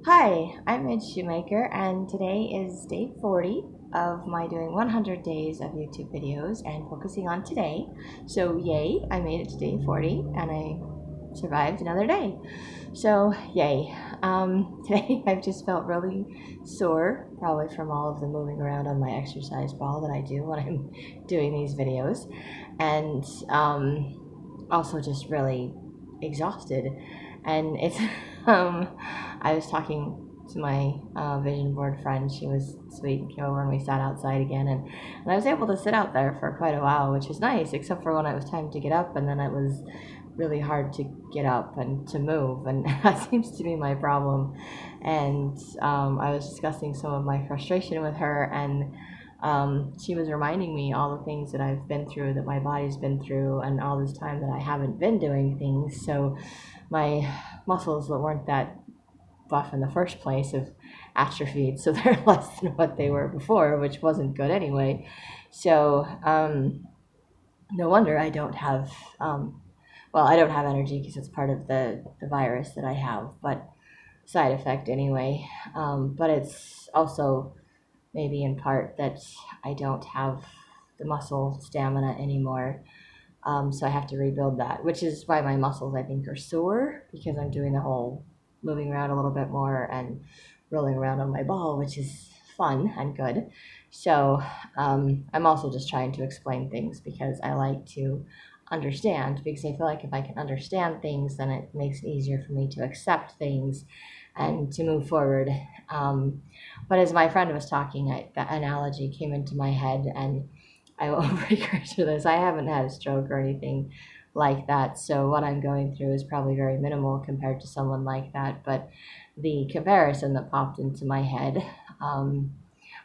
Hi, I'm Midge Shoemaker, and today is day 40 of my doing 100 days of YouTube videos and focusing on today. So, yay, I made it to day 40 and I survived another day. So, yay. Today I've just felt really sore, probably from all of the moving around on my exercise ball that I do when I'm doing these videos, and also just really exhausted. And it's I was talking to my vision board friend. She was sweet and came over and we sat outside again, and I was able to sit out there for quite a while, which was nice, except for when it was time to get up, and then it was really hard to get up and to move, and that seems to be my problem. And I was discussing some of my frustration with her, and she was reminding me all the things that I've been through, that my body's been through, and all this time that I haven't been doing things. So my muscles that weren't that buff in the first place have atrophied, so they're less than what they were before, which wasn't good anyway. So no wonder I don't have, I don't have energy because it's part of the virus that I have, but side effect anyway. But it's also maybe in part that I don't have the muscle stamina anymore. So I have to rebuild that, which is why my muscles, I think, are sore, because I'm doing the whole moving around a little bit more and rolling around on my ball, which is fun and good. So I'm also just trying to explain things because I like to understand, because I feel like if I can understand things, then it makes it easier for me to accept things and to move forward. Um, but as my friend was talking, that analogy came into my head, and I will break her to this. I haven't had a stroke or anything like that, so what I'm going through is probably very minimal compared to someone like that. But the comparison that popped into my head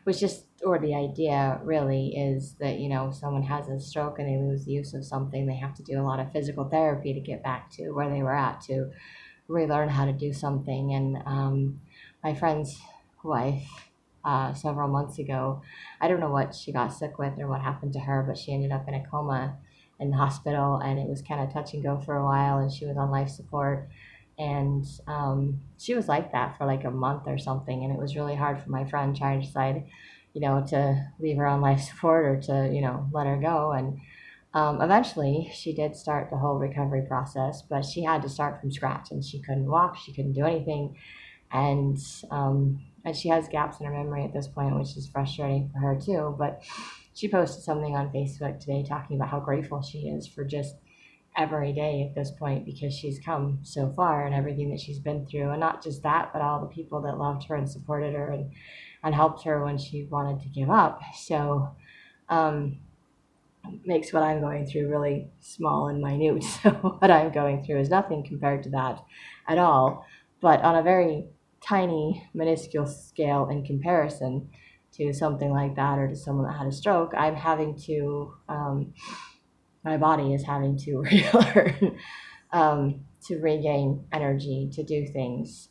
was just, or the idea really is that, someone has a stroke and they lose the use of something, they have to do a lot of physical therapy to get back to where they were at, to relearn how to do something. And my friend's wife, several months ago, I don't know what she got sick with or what happened to her, but she ended up in a coma in the hospital, and it was kind of touch and go for a while, and she was on life support. And she was like that for like a month or something, and it was really hard for my friend trying to decide, to leave her on life support or to, let her go. And eventually, she did start the whole recovery process, but she had to start from scratch, and she couldn't walk, she couldn't do anything, and she has gaps in her memory at this point, which is frustrating for her too. But she posted something on Facebook today talking about how grateful she is for just every day at this point, because she's come so far and everything that she's been through, and not just that, but all the people that loved her and supported her and helped her when she wanted to give up. So um, makes what I'm going through really small and minute. So what I'm going through is nothing compared to that at all. But on a very tiny, minuscule scale in comparison to something like that, or to someone that had a stroke, I'm having to, my body is having to relearn to regain energy to do things,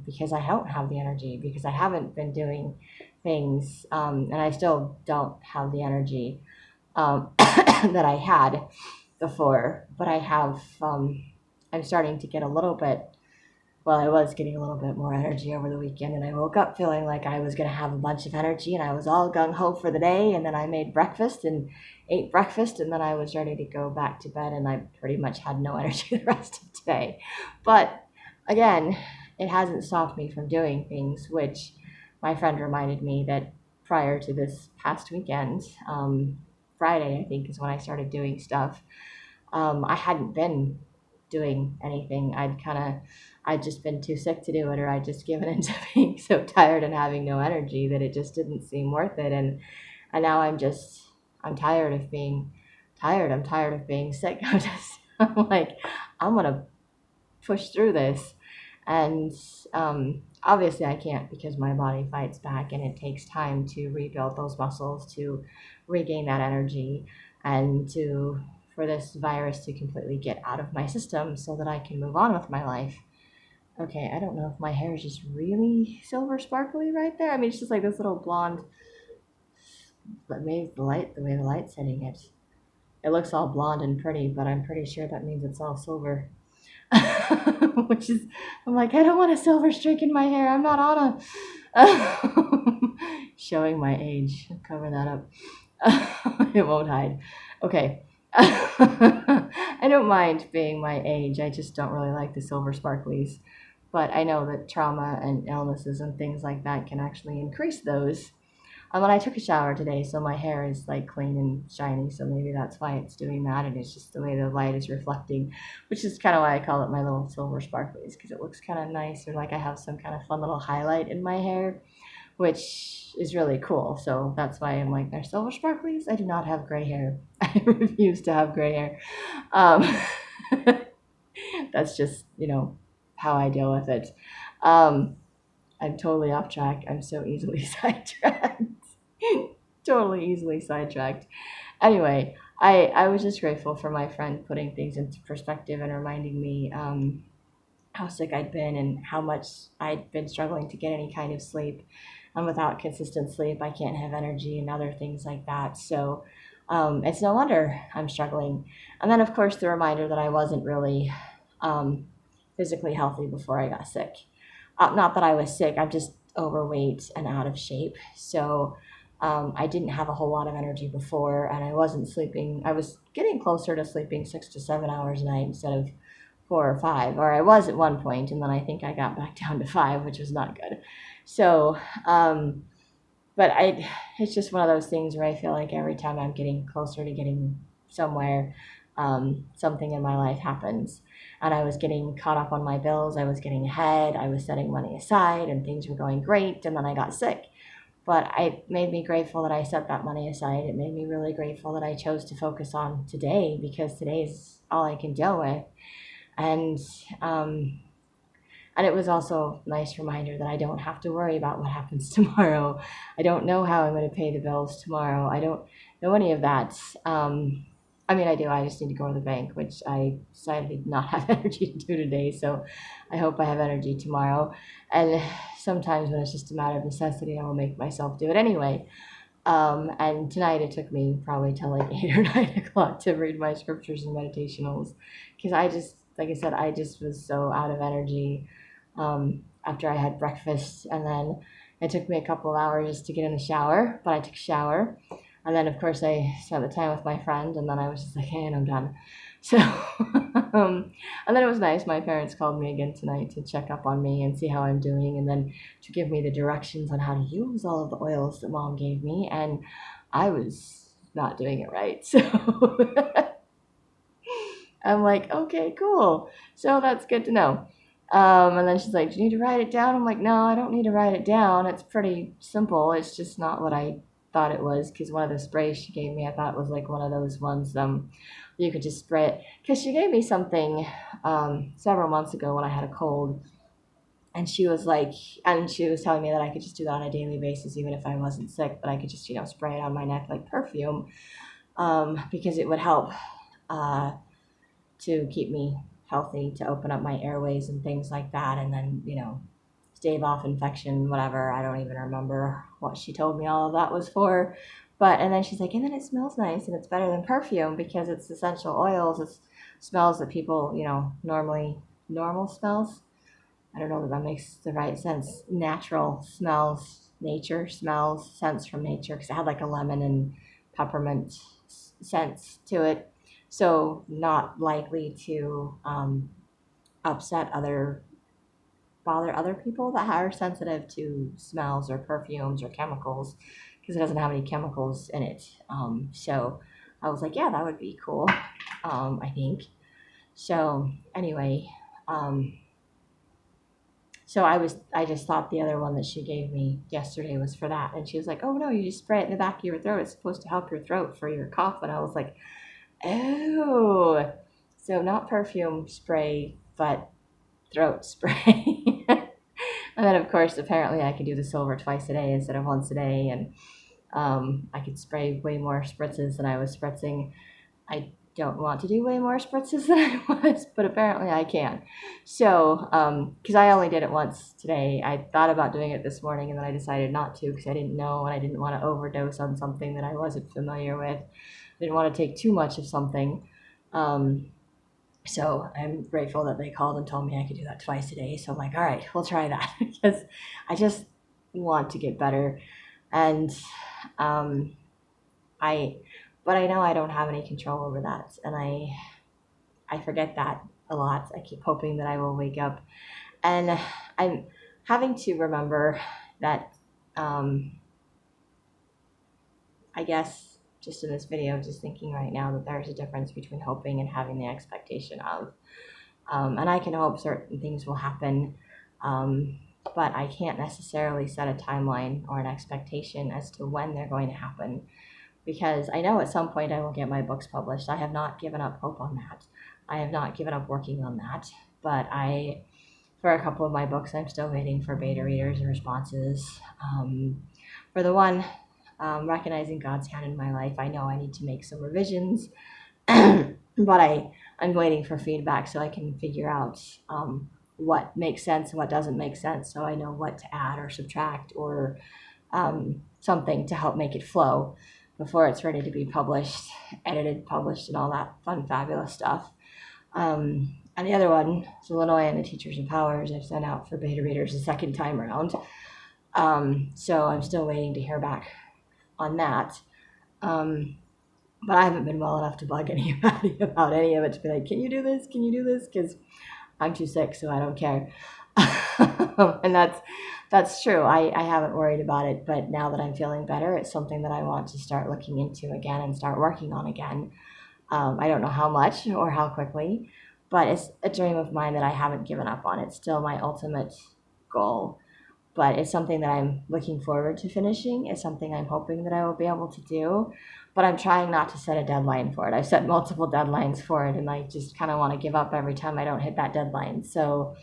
because I don't have the energy, because I haven't been doing things, and I still don't have the energy that I had before. But I'm starting to get a little bit, I was getting a little bit more energy over the weekend, and I woke up feeling like I was going to have a bunch of energy, and I was all gung ho for the day. And then I made breakfast and ate breakfast, and then I was ready to go back to bed, and I pretty much had no energy the rest of today. But again, it hasn't stopped me from doing things, which my friend reminded me that prior to this past weekend, Friday, I think, is when I started doing stuff. I hadn't been doing anything. I'd just been too sick to do it, or I'd just given into being so tired and having no energy that it just didn't seem worth it. And now I'm tired of being tired. I'm tired of being sick. I'm like, I'm gonna push through this. And obviously I can't, because my body fights back, and it takes time to rebuild those muscles, to regain that energy, and for this virus to completely get out of my system so that I can move on with my life. Okay, I don't know if my hair is just really silver sparkly right there. I mean, it's just like this little blonde, but maybe the way the light's hitting it, it looks all blonde and pretty, but I'm pretty sure that means it's all silver. which is, I'm like, I don't want a silver streak in my hair. I'm not on a, showing my age. Cover that up. It won't hide. Okay. I don't mind being my age. I just don't really like the silver sparklies. But I know that trauma and illnesses and things like that can actually increase those. When I took a shower today, so my hair is like clean and shiny, so maybe that's why it's doing that, and it's just the way the light is reflecting, which is kind of why I call it my little silver sparklies, because it looks kind of nice, or like I have some kind of fun little highlight in my hair, which is really cool. So that's why I'm like, they're silver sparklies. I do not have gray hair. I refuse to have gray hair. Um, that's just, how I deal with it. Um, I'm totally off track. I'm so easily sidetracked. Totally easily sidetracked. Anyway, I was just grateful for my friend putting things into perspective and reminding me how sick I'd been and how much I'd been struggling to get any kind of sleep. And without consistent sleep, I can't have energy and other things like that. So it's no wonder I'm struggling. And then, of course, the reminder that I wasn't really um, physically healthy before I got sick. Not that I was sick, I'm just overweight and out of shape. So I didn't have a whole lot of energy before, and I wasn't sleeping. I was getting closer to sleeping 6 to 7 hours a night instead of 4 or 5, or I was at one point, and then I think I got back down to 5, which was not good. So, but it's just one of those things where I feel like every time I'm getting closer to getting somewhere, something in my life happens. And I was getting caught up on my bills. I was getting ahead. I was setting money aside, and things were going great. And then I got sick. But it made me grateful that I set that money aside. It made me really grateful that I chose to focus on today, because today is all I can deal with. And um, and it was also a nice reminder that I don't have to worry about what happens tomorrow. I don't know how I'm going to pay the bills tomorrow. I don't know any of that. I mean, I do. I just need to go to the bank, which I decided to not have energy to do today. So I hope I have energy tomorrow. And sometimes when it's just a matter of necessity, I will make myself do it anyway. And tonight it took me probably till like 8 or 9 o'clock to read my scriptures and meditationals, because I just, like I said, I just was so out of energy after I had breakfast, and then it took me a couple of hours to get in the shower, but I took a shower, and then of course I spent the time with my friend, and then I was just like, hey, and I'm done. So, and then it was nice. My parents called me again tonight to check up on me and see how I'm doing, and then to give me the directions on how to use all of the oils that mom gave me, and I was not doing it right. So I'm like, okay, cool. So that's good to know. And then she's like, do you need to write it down? I'm like, no, I don't need to write it down. It's pretty simple. It's just not what I thought it was, because one of the sprays she gave me, I thought was like one of those ones you could just spray it. Because she gave me something several months ago when I had a cold. And she was like, and she was telling me that I could just do that on a daily basis, even if I wasn't sick, but I could just, spray it on my neck like perfume, because it would help to keep me healthy, to open up my airways and things like that. And then, stave off infection, whatever. I don't even remember what she told me all of that was for. But, and then she's like, and then it smells nice, and it's better than perfume because it's essential oils. It's smells that people, normally, normal smells. I don't know if that makes the right sense. Natural smells, nature smells, scents from nature, because it had like a lemon and peppermint sense to it. So not likely to bother other people that are sensitive to smells or perfumes or chemicals, because it doesn't have any chemicals in it. So I was like, yeah, that would be cool, I think. So anyway, so I just thought the other one that she gave me yesterday was for that. And she was like, oh no, you just spray it in the back of your throat. It's supposed to help your throat for your cough. And I was like, oh, so not perfume spray, but throat spray. And then, of course, apparently I could do the silver twice a day instead of once a day. And I could spray way more spritzes than I was spritzing. I don't want to do way more spritzes than I was, but apparently I can. So, because I only did it once today. I thought about doing it this morning, and then I decided not to because I didn't know, and I didn't want to overdose on something that I wasn't familiar with. I didn't want to take too much of something. So I'm grateful that they called and told me I could do that twice a day. So I'm like, all right, we'll try that because I just want to get better. And um, I, but I know I don't have any control over that, and I forget that a lot. I keep hoping that I will wake up, and I'm having to remember that. Um, I guess just in this video, just thinking right now that there's a difference between hoping and having the expectation of. And I can hope certain things will happen, but I can't necessarily set a timeline or an expectation as to when they're going to happen because I know at some point I will get my books published. I have not given up hope on that. I have not given up working on that, but for a couple of my books, I'm still waiting for beta readers and responses. For the one, recognizing God's hand in my life, I know I need to make some revisions, but I'm waiting for feedback so I can figure out what makes sense and what doesn't make sense, so I know what to add or subtract or something to help make it flow before it's ready to be published, edited, published, and all that fun, fabulous stuff. And the other one is Illinois and the Teachers and Powers. I've sent out for beta readers the second time around. So I'm still waiting to hear back on that. But I haven't been well enough to bug anybody about any of it to be like, can you do this? Can you do this? Because I'm too sick, so I don't care. And that's true. I haven't worried about it, but now that I'm feeling better, it's something that I want to start looking into again and start working on again. I don't know how much or how quickly, but it's a dream of mine that I haven't given up on. It's still my ultimate goal, but it's something that I'm looking forward to finishing. It's something I'm hoping that I will be able to do, but I'm trying not to set a deadline for it. I've set multiple deadlines for it, and I just kind of want to give up every time I don't hit that deadline. So,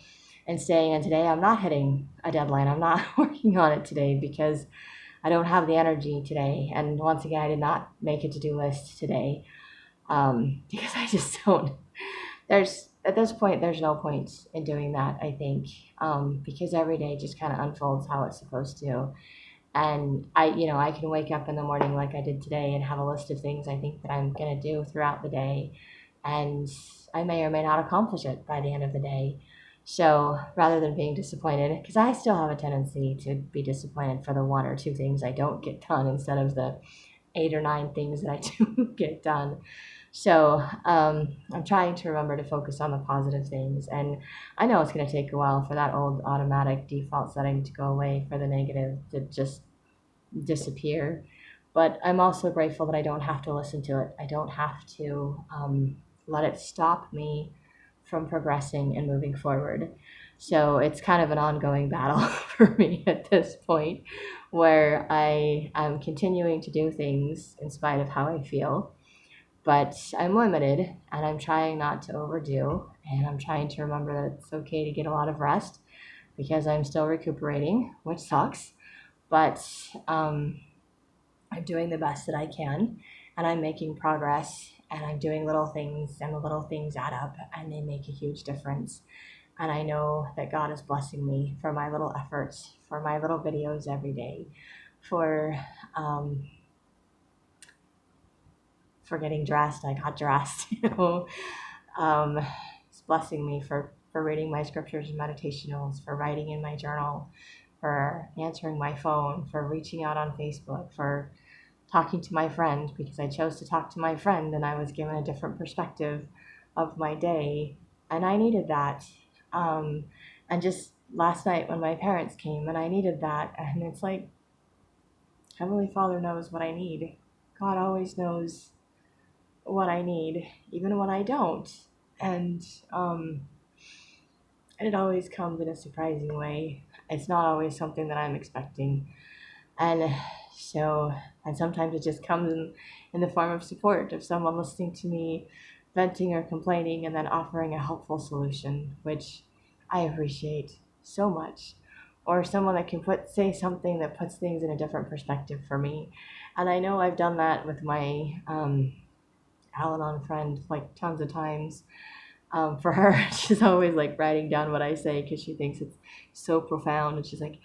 and staying in today, I'm not hitting a deadline. I'm not working on it today because I don't have the energy today. And once again, I did not make a to-do list today because I just don't. There's at this point, there's no point in doing that. I think because every day just kind of unfolds how it's supposed to. And I can wake up in the morning like I did today and have a list of things I think that I'm gonna do throughout the day, and I may or may not accomplish it by the end of the day. So rather than being disappointed, because I still have a tendency to be disappointed for the one or two things I don't get done instead of the 8 or 9 things that I do get done. So I'm trying to remember to focus on the positive things. And I know it's going to take a while for that old automatic default setting to go away, for the negative to just disappear. But I'm also grateful that I don't have to listen to it. I don't have to let it stop me from progressing and moving forward. So it's kind of an ongoing battle for me at this point where I am continuing to do things in spite of how I feel, but I'm limited and I'm trying not to overdo, and I'm trying to remember that it's okay to get a lot of rest because I'm still recuperating, which sucks, but I'm doing the best that I can, and I'm making progress, and I'm doing little things, and the little things add up and they make a huge difference. And I know that God is blessing me for my little efforts, for my little videos every day, for um, for getting dressed. I got dressed, It's blessing me for reading my scriptures and meditationals, for writing in my journal, for answering my phone, for reaching out on Facebook, for talking to my friend because I chose to talk to my friend and I was given a different perspective of my day. And I needed that. Um, and just last night when my parents came and I needed that. And it's like, Heavenly Father knows what I need. God always knows what I need, even when I don't. And it always comes in a surprising way. It's not always something that I'm expecting. And so, and sometimes it just comes in the form of support, of someone listening to me venting or complaining and then offering a helpful solution, which I appreciate so much. Or someone that can say something that puts things in a different perspective for me. And I know I've done that with my Al-Anon friend like tons of times. For her, she's always like writing down what I say because she thinks it's so profound. And she's like,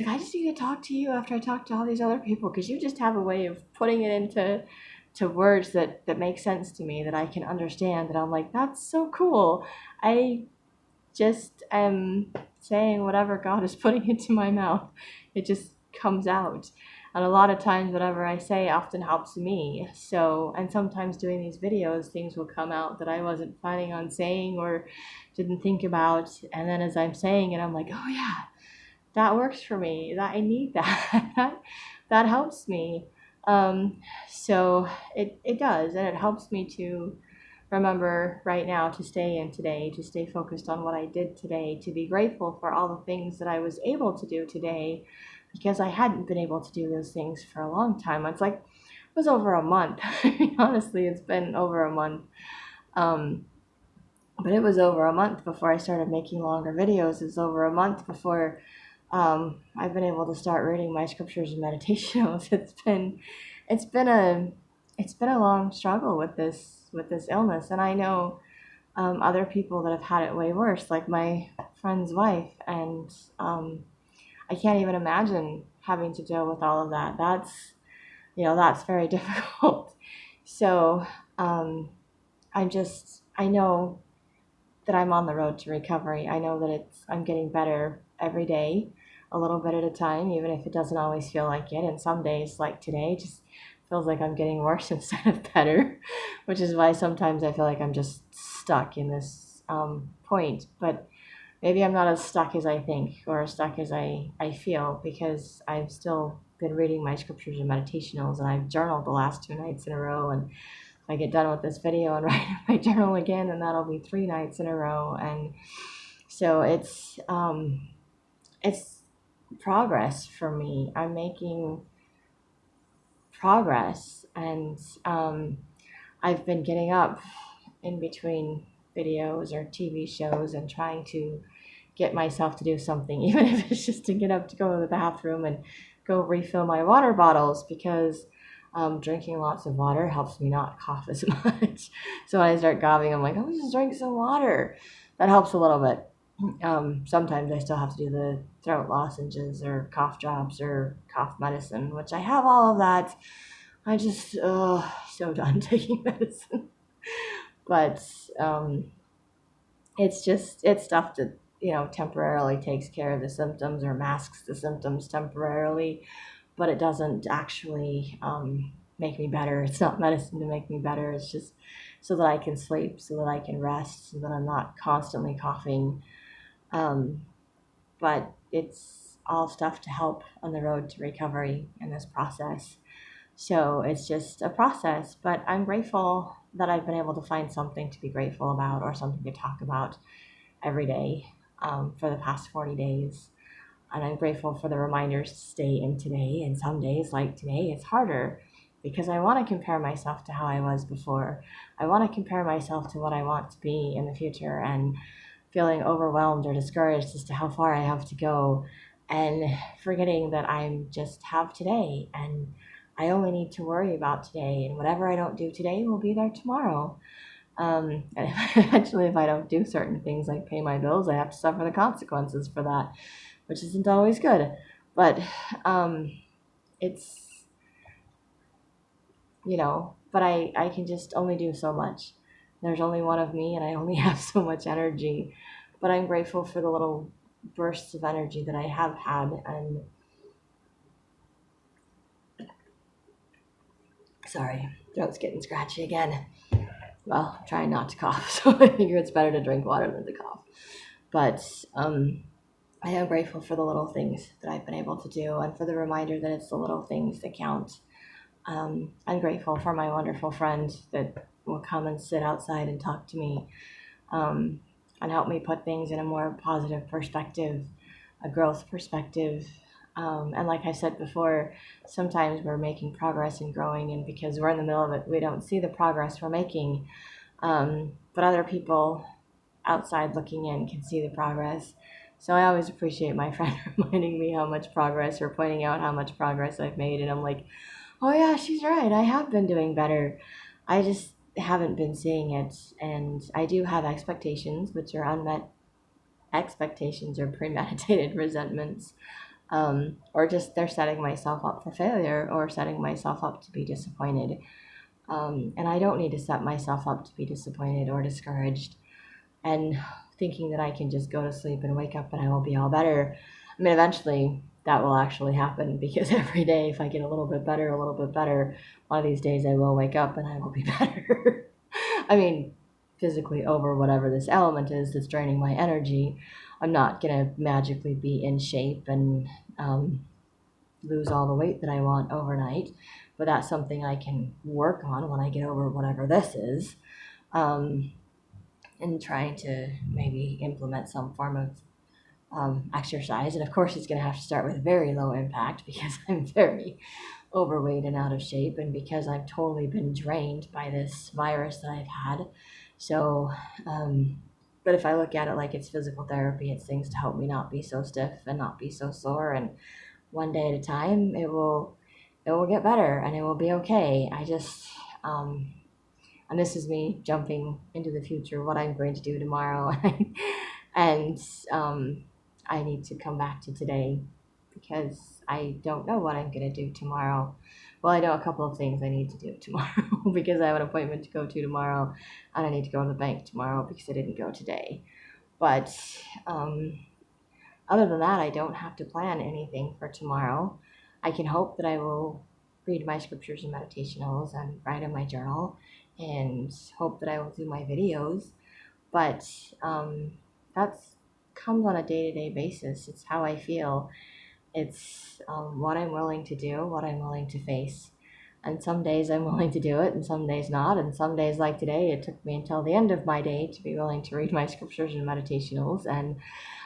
I just need to talk to you after I talk to all these other people because you just have a way of putting it into to words that make sense to me, that I can understand, that I'm like, that's so cool. I just am saying whatever God is putting into my mouth. It just comes out. And a lot of times, whatever I say often helps me. So, and sometimes doing these videos, things will come out that I wasn't planning on saying or didn't think about. And then as I'm saying it, I'm like, oh yeah, that works for me. That I need that. that helps me. Um, so it does, and it helps me to remember right now to stay in today, to stay focused on what I did today, to be grateful for all the things that I was able to do today, because I hadn't been able to do those things for a long time. It's like, it was over a month. Honestly, it's been over a month. Um, but it was over a month before I started making longer videos. It was over a month before I've been able to start reading my scriptures and meditations. It's been a it's been a long struggle with this illness, and I know other people that have had it way worse, like my friend's wife, and I can't even imagine having to deal with all of that. That's very difficult. So I know that I'm on the road to recovery. I know that I'm getting better every day, a little bit at a time, even if it doesn't always feel like it. And some days, like today, just feels like I'm getting worse instead of better, which is why sometimes I feel like I'm just stuck in this point. But maybe I'm not as stuck as I think, or as stuck as I feel, because I've still been reading my scriptures and meditationals, and I've journaled the last 2 nights in a row. And I get done with this video and write in my journal again, and that'll be 3 nights in a row. And so it's progress for me. I'm making progress, and I've been getting up in between videos or TV shows and trying to get myself to do something, even if it's just to get up to go to the bathroom and go refill my water bottles, because drinking lots of water helps me not cough as much. So when I start coughing, I'm like, oh, just drink some water. That helps a little bit. Sometimes I still have to do the throat lozenges or cough drops or cough medicine, which I have all of that. I just, so done taking medicine. But it's stuff that, temporarily takes care of the symptoms or masks the symptoms temporarily, but it doesn't actually make me better. It's not medicine to make me better. It's just so that I can sleep, so that I can rest, so that I'm not constantly coughing. But it's all stuff to help on the road to recovery in this process. So it's just a process, but I'm grateful that I've been able to find something to be grateful about, or something to talk about every day for the past 40 days. And I'm grateful for the reminders to stay in today. And some days, like today, it's harder because I want to compare myself to how I was before. I want to compare myself to what I want to be in the future, and feeling overwhelmed or discouraged as to how far I have to go, and forgetting that I'm just have today, and I only need to worry about today, and whatever I don't do today will be there tomorrow. And eventually, if I don't do certain things like pay my bills, I have to suffer the consequences for that, which isn't always good. But it's, but I can just only do so much. There's only one of me, and I only have so much energy. But I'm grateful for the little bursts of energy that I have had. And sorry, throat's getting scratchy again. Well, I'm trying not to cough, so I figure it's better to drink water than to cough. But I am grateful for the little things that I've been able to do, and for the reminder that it's the little things that count. I'm grateful for my wonderful friend that will come and sit outside and talk to me, and help me put things in a more positive perspective, a growth perspective. And like I said before, sometimes we're making progress and growing, and because we're in the middle of it, we don't see the progress we're making. But other people outside looking in can see the progress. So I always appreciate my friend reminding me how much progress, or pointing out how much progress I've made. And I'm like, oh yeah, she's right. I have been doing better. I just haven't been seeing it. And I do have expectations, which are unmet expectations or premeditated resentments. Or just they're setting myself up for failure, or setting myself up to be disappointed. And I don't need to set myself up to be disappointed or discouraged and thinking that I can just go to sleep and wake up and I will be all better. I mean, eventually that will actually happen because every day, if I get a little bit better, one of these days I will wake up and I will be better. I mean, physically over whatever this element is that's draining my energy. I'm not going to magically be in shape and lose all the weight that I want overnight, but that's something I can work on when I get over whatever this is. And trying to maybe implement some form of exercise. And of course, it's going to have to start with very low impact because I'm very overweight and out of shape, and because I've totally been drained by this virus that I've had. So, but if I look at it like it's physical therapy, it's things to help me not be so stiff and not be so sore. And one day at a time, it will get better and it will be okay. I just, and this is me jumping into the future, what I'm going to do tomorrow. And I need to come back to today because I don't know what I'm going to do tomorrow. Well, I know a couple of things I need to do tomorrow because I have an appointment to go to tomorrow, and I need to go to the bank tomorrow because I didn't go today. But um, other than that, I don't have to plan anything for tomorrow. I can hope that I will read my scriptures and meditationals and write in my journal and hope that I will do my videos. But that's comes on a day-to-day basis. It's how I feel. It's what I'm willing to do, what I'm willing to face. And some days I'm willing to do it, and some days not. And some days, like today, it took me until the end of my day to be willing to read my scriptures and meditationals. And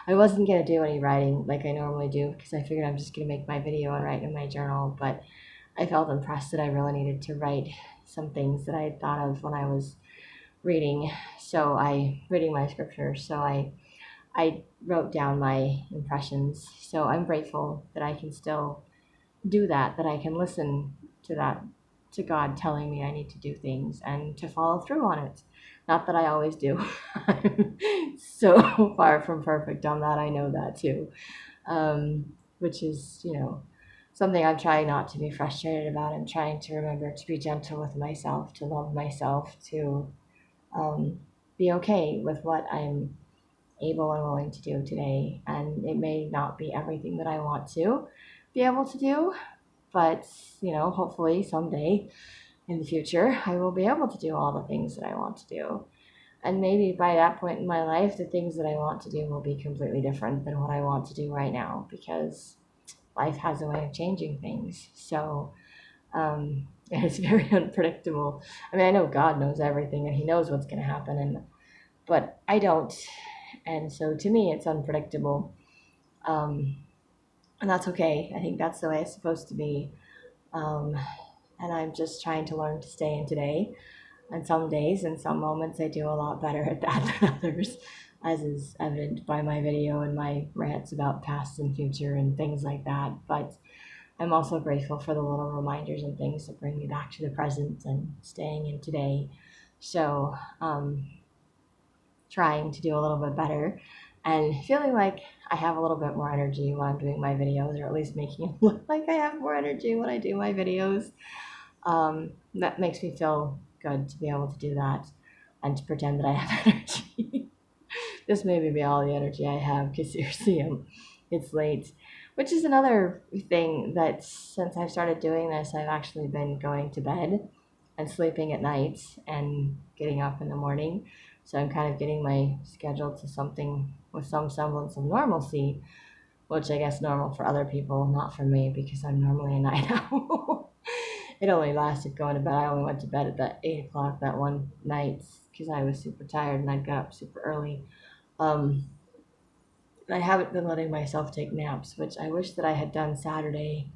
I wasn't going to do any writing like I normally do because I figured I'm just going to make my video and write in my journal. But I felt impressed that I really needed to write some things that I had thought of when I was reading. Reading my scriptures. So I wrote down my impressions. So I'm grateful that I can still do that, that I can listen to that, to God telling me I need to do things and to follow through on it. Not that I always do. I'm so far from perfect on that. I know that too. Which is, something I'm trying not to be frustrated about. I'm trying to remember to be gentle with myself, to love myself, to um, be okay with what I'm able and willing to do today. And it may not be everything that I want to be able to do, but hopefully someday in the future, I will be able to do all the things that I want to do. And maybe by that point in my life, the things that I want to do will be completely different than what I want to do right now because life has a way of changing things. So it's very unpredictable. I mean, I know God knows everything and He knows what's going to happen, but I don't. And so to me, it's unpredictable. And that's okay. I think that's the way it's supposed to be. And I'm just trying to learn to stay in today. And some days and some moments I do a lot better at that than others, as is evident by my video and my rants about past and future and things like that. But I'm also grateful for the little reminders and things that bring me back to the present and staying in today. So, trying to do a little bit better and feeling like I have a little bit more energy when I'm doing my videos, or at least making it look like I have more energy when I do my videos. That makes me feel good to be able to do that and to pretend that I have energy. This may be all the energy I have because seriously, it's late. Which is another thing that since I've started doing this, I've actually been going to bed and sleeping at night and getting up in the morning. So I'm kind of getting my schedule to something with some semblance of normalcy, which I guess normal for other people, not for me because I'm normally a night owl. It only lasted going to bed. I only went to bed at that 8 o'clock that one night because I was super tired and I got up super early. I haven't been letting myself take naps, which I wish that I had done Saturday.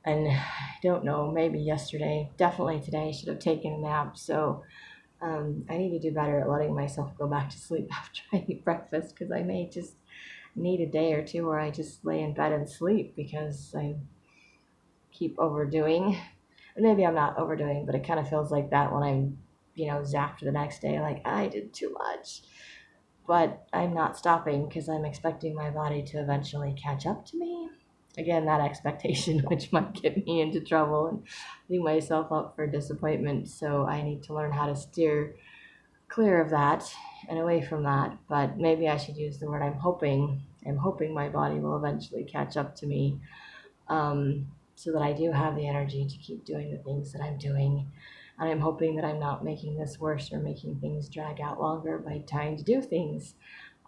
And I don't know, maybe yesterday, definitely today, I should have taken a nap. So I need to do better at letting myself go back to sleep after I eat breakfast because I may just need a day or two where I just lay in bed and sleep because I keep overdoing. And maybe I'm not overdoing, but it kind of feels like that when I'm, zapped the next day, like I did too much. But I'm not stopping because I'm expecting my body to eventually catch up to me. again, that expectation, which might get me into trouble and leave myself up for disappointment. So I need to learn how to steer clear of that and away from that. But maybe I should use the word I'm hoping. I'm hoping my body will eventually catch up to me, so that I do have the energy to keep doing the things that I'm doing. And I'm hoping that I'm not making this worse or making things drag out longer by trying to do things.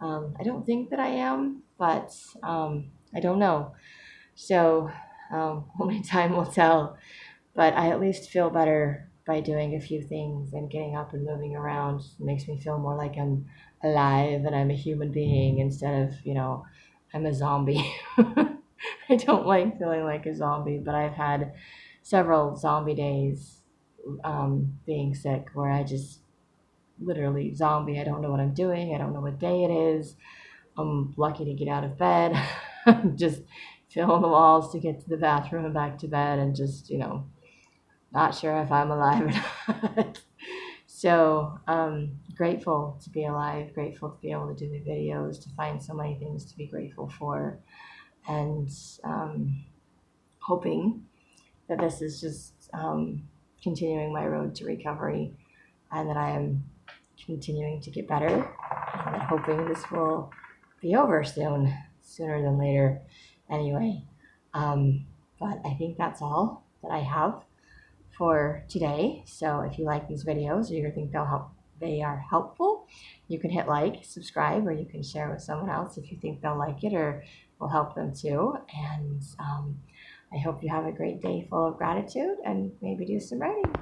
I don't think that I am, but I don't know. So only time will tell. But I at least feel better by doing a few things and getting up and moving around. It makes me feel more like I'm alive and I'm a human being instead of, I'm a zombie. I don't like feeling like a zombie, but I've had several zombie days, being sick, where I just literally zombie. I don't know what I'm doing. I don't know what day it is. I'm lucky to get out of bed. Just feeling the walls to get to the bathroom and back to bed, and just, not sure if I'm alive or not. So grateful to be alive, grateful to be able to do the videos, to find so many things to be grateful for, and hoping that this is just continuing my road to recovery, and that I am continuing to get better, and that hoping this will be over soon, sooner than later. Anyway, but I think that's all that I have for today. So if you like these videos or you think they are helpful, you can hit like, subscribe, or you can share with someone else if you think they'll like it or will help them too. And I hope you have a great day full of gratitude and maybe do some writing.